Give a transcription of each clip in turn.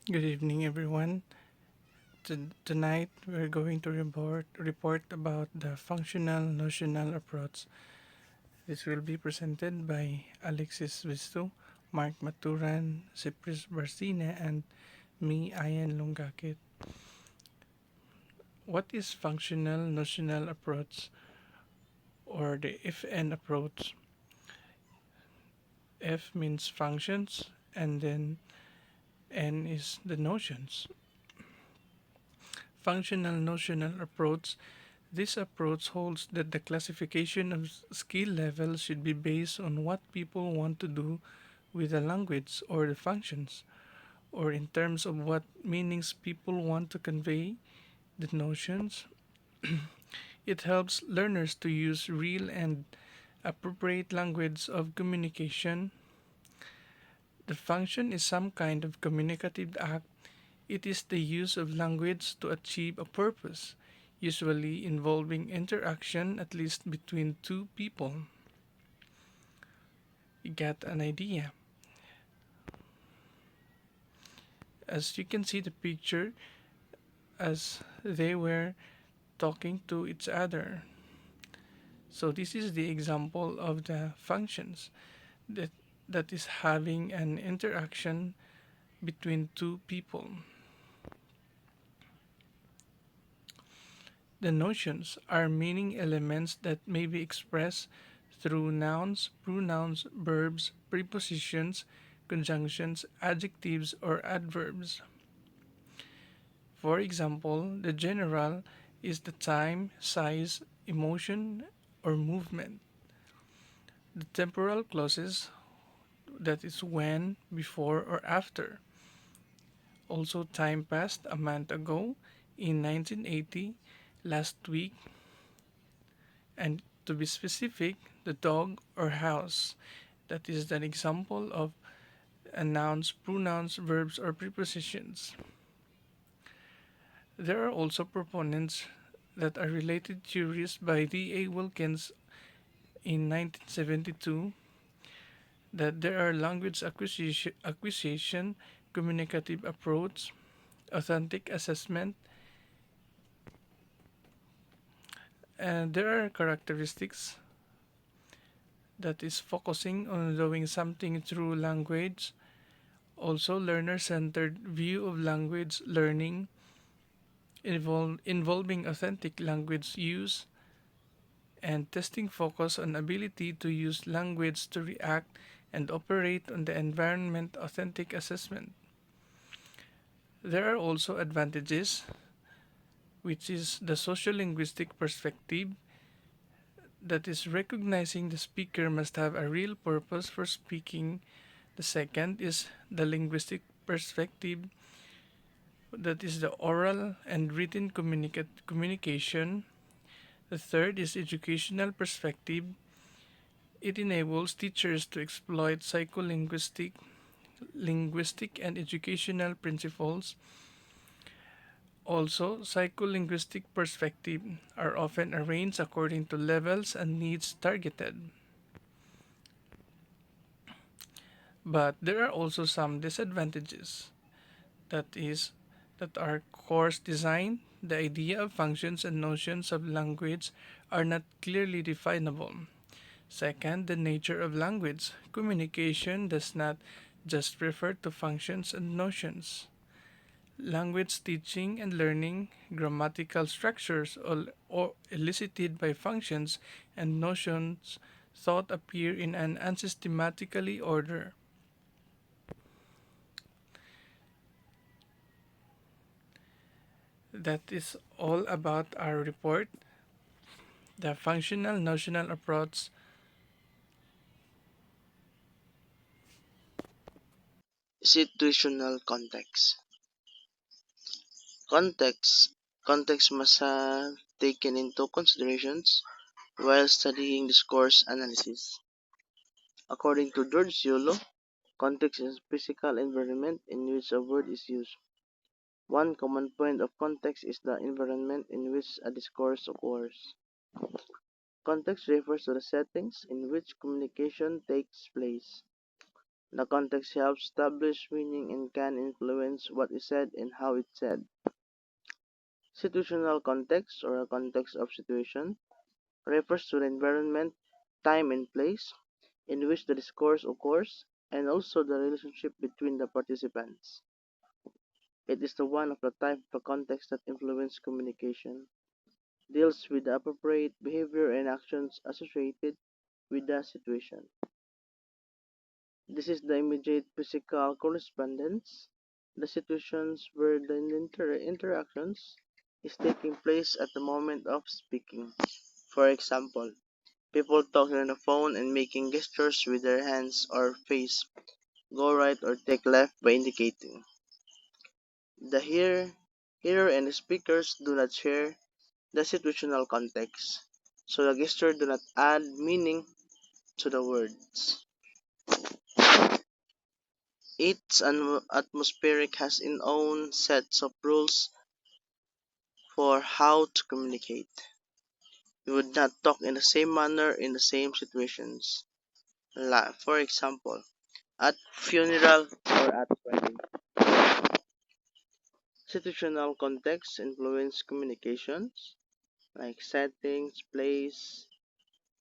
Good evening, everyone. Tonight, we're going to report about the functional notional approach. This will be presented by Alexis Visto, Mark Maturan, Cyprus Barcina, and me, Ian Lungakit. What is functional notional approach or the if-and approach? F means functions, and then N is the notions. Functional notional approach. This approach holds that the classification of skill levels should be based on what people want to do with the language or the functions, or in terms of what meanings people want to convey the notions. It helps learners to use real and appropriate language of communication. The function is some kind of communicative act. It is the use of language to achieve a purpose, usually involving interaction at least between two people. You get an idea. As you can see the picture, as they were talking to each other. So this is the example of the functions that that is having an interaction between two people. The notions are meaning elements that may be expressed through nouns, pronouns, verbs, prepositions, conjunctions, adjectives, or adverbs. For example, the general is the time, size, emotion, or movement. The temporal clauses, that is when, before, or after. Also, time passed a month ago, in 1980, last week, and to be specific, the dog or house. That is an example of nouns, pronouns, verbs, or prepositions. There are also proponents that are related theories by D.A. Wilkins in 1972 that there are language acquisition, communicative approach, authentic assessment, and there are characteristics that is focusing on doing something through language, also learner-centered view of language learning involving authentic language use, and testing focus on ability to use language to react and operate on the environment authentic assessment. There are also advantages, which is the sociolinguistic perspective, that is recognizing the speaker must have a real purpose for speaking. The second is the linguistic perspective, that is the oral and written communication. The third is educational perspective. It enables teachers to exploit linguistic and educational principles. Also, psycholinguistic perspective are often arranged according to levels and needs targeted. But there are also some disadvantages. That is, that our course design, the idea of functions and notions of language are not clearly definable. Second, the nature of language. Communication does not just refer to functions and notions. Language teaching and learning, grammatical structures, or elicited by functions and notions thought appear in an unsystematically order. That is all about our report. The functional notional approach. Situational context. Context Context must have taken into considerations while studying discourse analysis. According to George Ciolo, context is physical environment in which a word is used. One common point of context is the environment in which a discourse occurs. Context refers to the settings in which communication takes place. The context helps establish meaning and can influence what is said and how it's said. Situational context or a context of situation refers to the environment, time, and place in which the discourse occurs and also the relationship between the participants. It is the one of the type of a context that influence communication, deals with the appropriate behavior and actions associated with the situation. This is the immediate physical correspondence, the situations where the interactions is taking place at the moment of speaking. For example, people talking on the phone and making gestures with their hands or face, go right or take left by indicating. The hearer and the speakers do not share the situational context, so the gesture do not add meaning to the words. Each atmospheric has its own sets of rules for how to communicate. You would not talk in the same manner in the same situations. For example, at funeral or at wedding. Situational context influence communications like settings, place,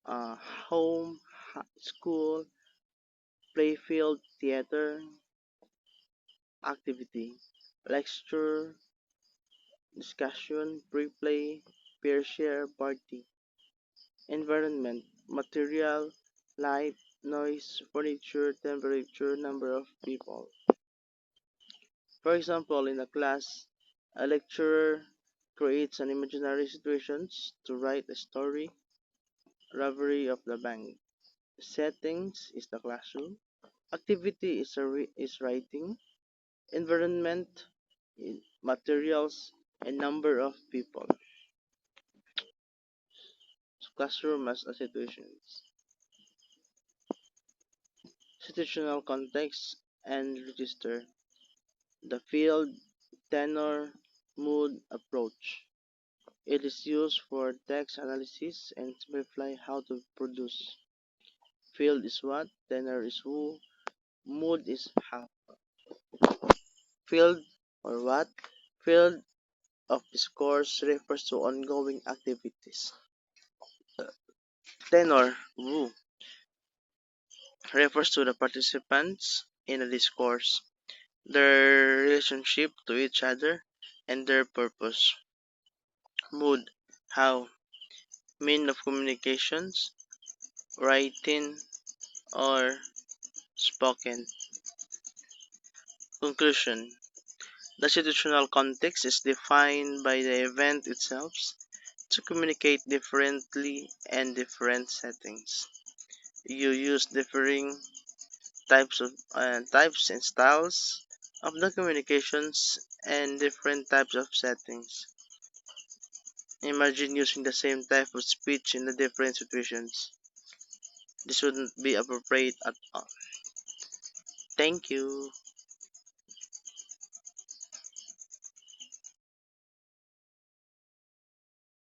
home, school, playfield, theater, activity, lecture, discussion, pre-play, peer share, party, environment, material, light, noise, furniture, temperature, number of people. For example, in a class, a lecturer creates an imaginary situations to write a story, robbery of the bank. Settings is the classroom. Activity is writing. Environment, materials, and number of people. Classroom as a situations. Situational context and register. The field, tenor, mood, approach. It is used for text analysis and simplify how to produce. Field is what, tenor is who, mood is how. Field or what? Field of discourse refers to ongoing activities. Tenor, who, refers to the participants in a discourse, their relationship to each other, and their purpose. Mood, how, mean of communications, writing, or spoken. Conclusion. The situational context is defined by the event itself to communicate differently in different settings. You use differing types and styles of the communications and different types of settings. Imagine using the same type of speech in the different situations. This wouldn't be appropriate at all. Thank you.